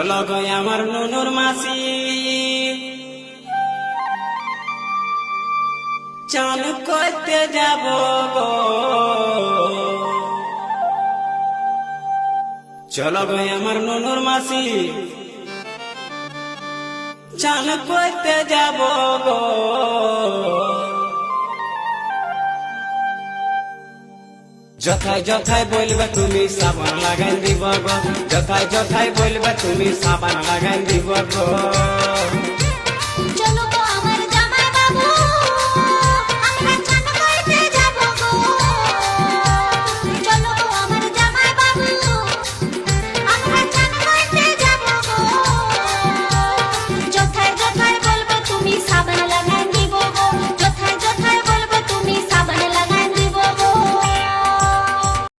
চলো গো আমার নুনুর মাসি চান করতে যাব গো চলো গো আমার নুনুর মাসি চান করতে যাব গো যথায় যথায় বলবে তুমি সাবান লাগাই দিব গো যথায় যথায় বলবে তুমি সাবান লাগাই দিব গো